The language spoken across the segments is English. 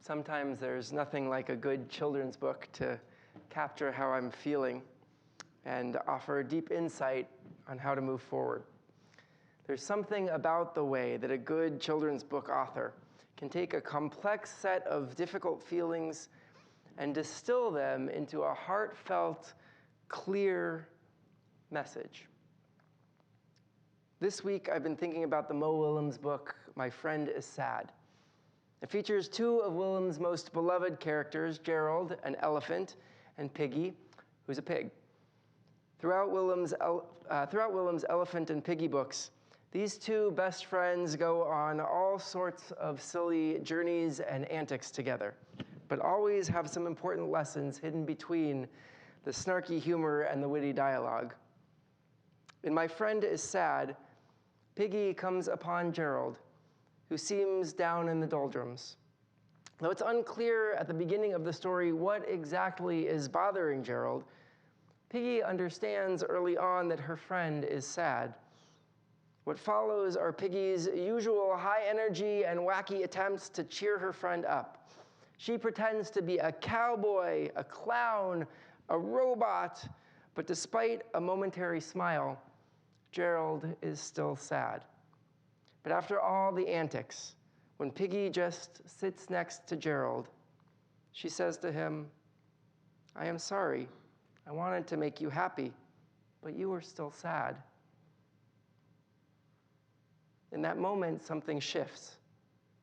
Sometimes there's nothing like a good children's book to capture how I'm feeling and offer deep insight on how to move forward. There's something about the way that a good children's book author can take a complex set of difficult feelings and distill them into a heartfelt, clear message. This week, I've been thinking about the Mo Willems book, My Friend is Sad. It features two of Willems' most beloved characters, Gerald, an elephant, and Piggy, who's a pig. Throughout Willems' Elephant and Piggy books, these two best friends go on all sorts of silly journeys and antics together, but always have some important lessons hidden between the snarky humor and the witty dialogue. In My Friend is Sad, Piggy comes upon Gerald, who seems down in the doldrums. Though it's unclear at the beginning of the story what exactly is bothering Gerald, Piggy understands early on that her friend is sad. What follows are Piggy's usual high energy and wacky attempts to cheer her friend up. She pretends to be a cowboy, a clown, a robot, but despite a momentary smile, Gerald is still sad. But after all the antics, when Piggy just sits next to Gerald, she says to him, "I am sorry. I wanted to make you happy, but you were still sad." In that moment, something shifts.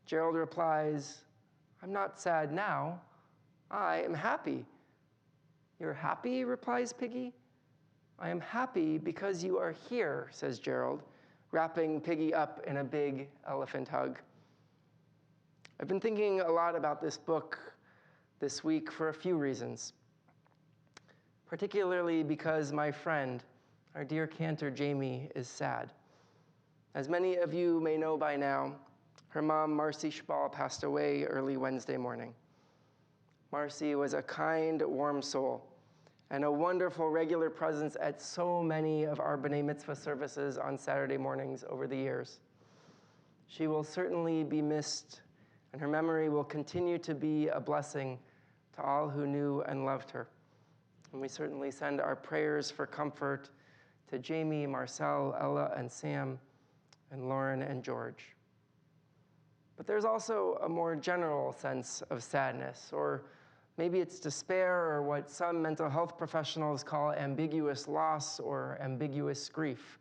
Gerald replies, "I'm not sad now. I am happy." "You're happy?" replies Piggy. "I am happy because you are here," says Gerald, wrapping Piggy up in a big elephant hug. I've been thinking a lot about this book this week for a few reasons, particularly because my friend, our dear cantor Jamie, is sad. As many of you may know by now, her mom, Marcy Schbal, passed away early Wednesday morning. Marcy was a kind, warm soul and a wonderful regular presence at so many of our B'nai Mitzvah services on Saturday mornings over the years. She will certainly be missed, and her memory will continue to be a blessing to all who knew and loved her. And we certainly send our prayers for comfort to Jamie, Marcel, Ella, and Sam, and Lauren and George. But there's also a more general sense of sadness, or maybe it's despair, or what some mental health professionals call ambiguous loss or ambiguous grief,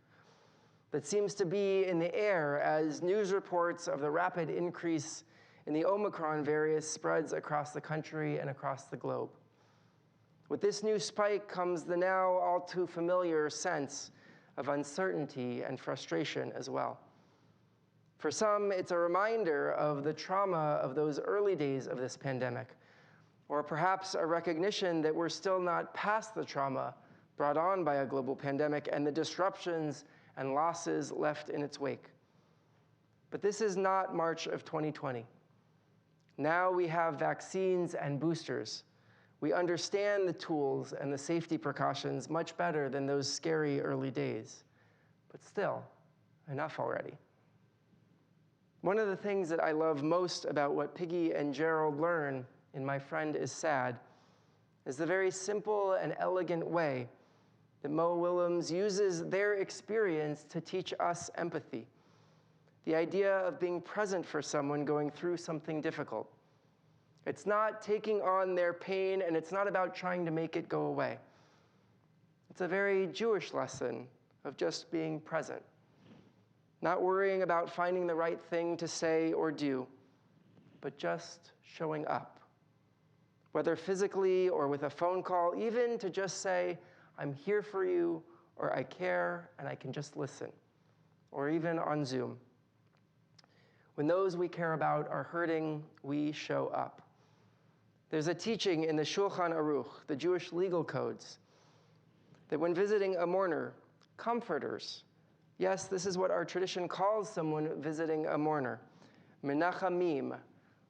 that seems to be in the air as news reports of the rapid increase in the Omicron variant spreads across the country and across the globe. With this new spike comes the now all too familiar sense of uncertainty and frustration as well. For some, it's a reminder of the trauma of those early days of this pandemic, or perhaps a recognition that we're still not past the trauma brought on by a global pandemic and the disruptions and losses left in its wake. But this is not March of 2020. Now we have vaccines and boosters. We understand the tools and the safety precautions much better than those scary early days. But still, enough already. One of the things that I love most about what Piggy and Gerald learn in My Friend is Sad is the very simple and elegant way that Mo Willems uses their experience to teach us empathy. The idea of being present for someone going through something difficult. It's not taking on their pain, and it's not about trying to make it go away. It's a very Jewish lesson of just being present, not worrying about finding the right thing to say or do, but just showing up. Whether physically or with a phone call, even to just say, "I'm here for you," or "I care and I can just listen," or even on Zoom. When those we care about are hurting, we show up. There's a teaching in the Shulchan Aruch, the Jewish legal codes, that when visiting a mourner, comforters, yes, this is what our tradition calls someone visiting a mourner, menachamim,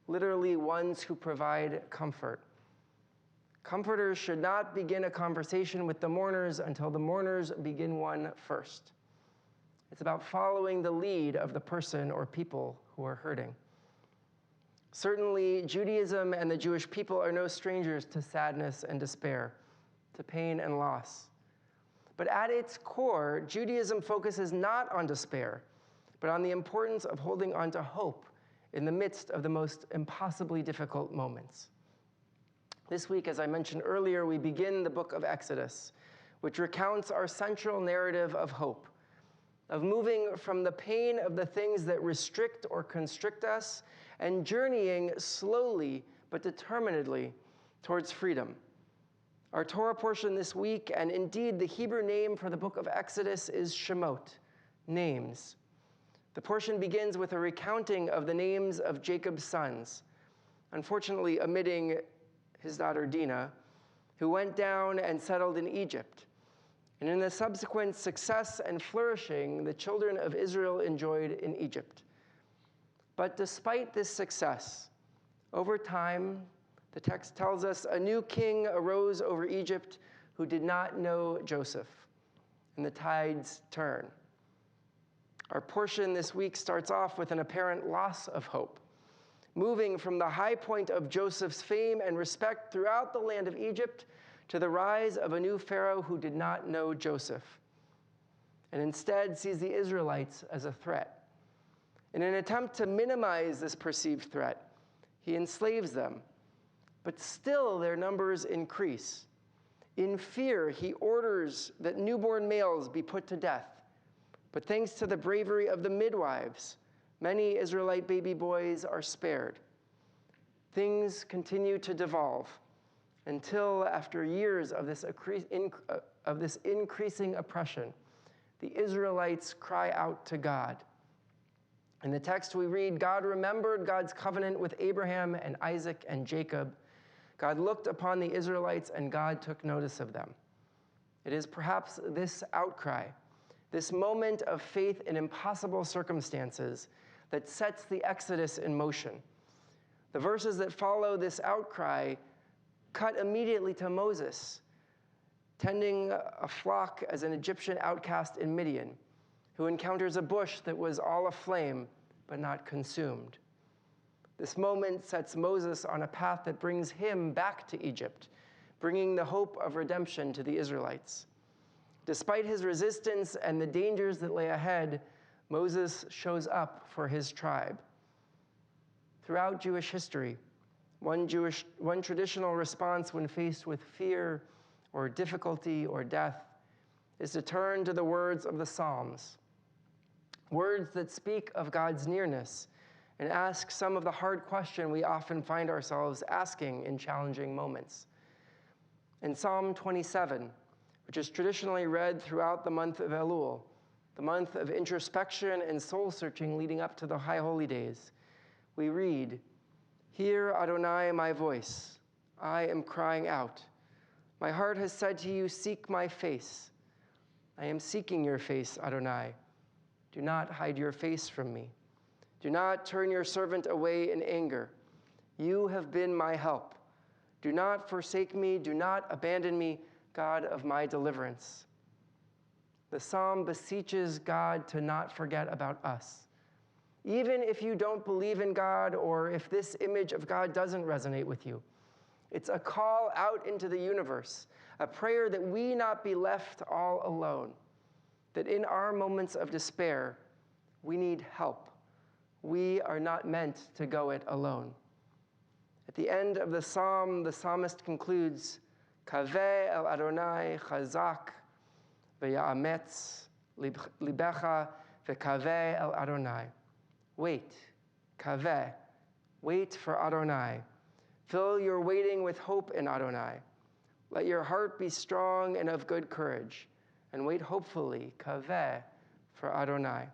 literally ones who provide comfort. Comforters should not begin a conversation with the mourners until the mourners begin one first. It's about following the lead of the person or people who are hurting. Certainly, Judaism and the Jewish people are no strangers to sadness and despair, to pain and loss. But at its core, Judaism focuses not on despair, but on the importance of holding on to hope in the midst of the most impossibly difficult moments. This week, as I mentioned earlier, we begin the book of Exodus, which recounts our central narrative of hope, of moving from the pain of the things that restrict or constrict us and journeying slowly but determinedly towards freedom. Our Torah portion this week, and indeed the Hebrew name for the book of Exodus, is Shemot, names. The portion begins with a recounting of the names of Jacob's sons, unfortunately omitting his daughter Dinah, who went down and settled in Egypt. And in the subsequent success and flourishing the children of Israel enjoyed in Egypt. But despite this success, over time, the text tells us a new king arose over Egypt who did not know Joseph, and the tides turn. Our portion this week starts off with an apparent loss of hope, moving from the high point of Joseph's fame and respect throughout the land of Egypt to the rise of a new Pharaoh who did not know Joseph, and instead sees the Israelites as a threat. In an attempt to minimize this perceived threat, he enslaves them, but still their numbers increase. In fear, he orders that newborn males be put to death. But thanks to the bravery of the midwives, many Israelite baby boys are spared. Things continue to devolve until, after years of this increasing oppression, the Israelites cry out to God. In the text we read, God remembered God's covenant with Abraham and Isaac and Jacob. God looked upon the Israelites and God took notice of them. It is perhaps this outcry, this moment of faith in impossible circumstances, that sets the Exodus in motion. The verses that follow this outcry cut immediately to Moses, tending a flock as an Egyptian outcast in Midian, who encounters a bush that was all aflame but not consumed. This moment sets Moses on a path that brings him back to Egypt, bringing the hope of redemption to the Israelites. Despite his resistance and the dangers that lay ahead, Moses shows up for his tribe. Throughout Jewish history, one traditional response when faced with fear or difficulty or death is to turn to the words of the Psalms, words that speak of God's nearness and ask some of the hard question we often find ourselves asking in challenging moments. In Psalm 27, which is traditionally read throughout the month of Elul, the month of introspection and soul-searching leading up to the High Holy Days, we read, "Hear, Adonai, my voice. I am crying out. My heart has said to you, seek my face. I am seeking your face, Adonai. Do not hide your face from me. Do not turn your servant away in anger. You have been my help. Do not forsake me. Do not abandon me, God of my deliverance." The psalm beseeches God to not forget about us. Even if you don't believe in God or if this image of God doesn't resonate with you, it's a call out into the universe, a prayer that we not be left all alone, that in our moments of despair, we need help. We are not meant to go it alone. At the end of the psalm, the psalmist concludes, "Kaveh el Adonai chazak v'ya'ametz libecha v'kaveh el Adonai." Wait, kaveh, wait for Adonai. Fill your waiting with hope in Adonai. Let your heart be strong and of good courage, and wait hopefully, kaveh, for Adonai.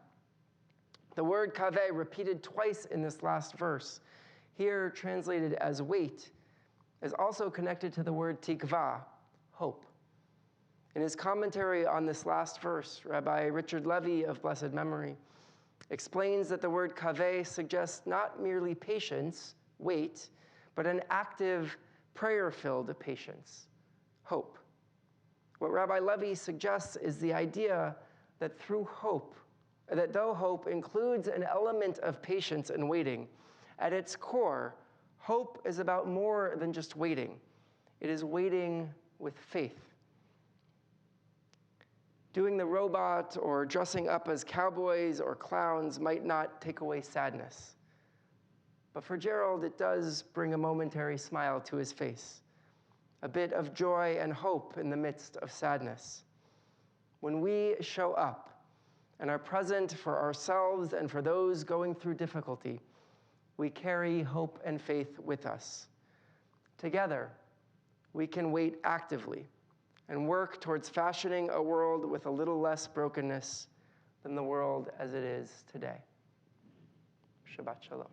The word kaveh, repeated twice in this last verse, here translated as wait, is also connected to the word tikva, hope. In his commentary on this last verse, Rabbi Richard Levy of blessed memory explains that the word kaveh suggests not merely patience, wait, but an active, prayer-filled patience, hope. What Rabbi Levy suggests is the idea that though hope includes an element of patience and waiting, At its core, hope is about more than just waiting. It is waiting with faith. Doing the robot or dressing up as cowboys or clowns might not take away sadness. But for Gerald, it does bring a momentary smile to his face, a bit of joy and hope in the midst of sadness. When we show up and are present for ourselves and for those going through difficulty, we carry hope and faith with us. Together, we can wait actively and work towards fashioning a world with a little less brokenness than the world as it is today. Shabbat Shalom.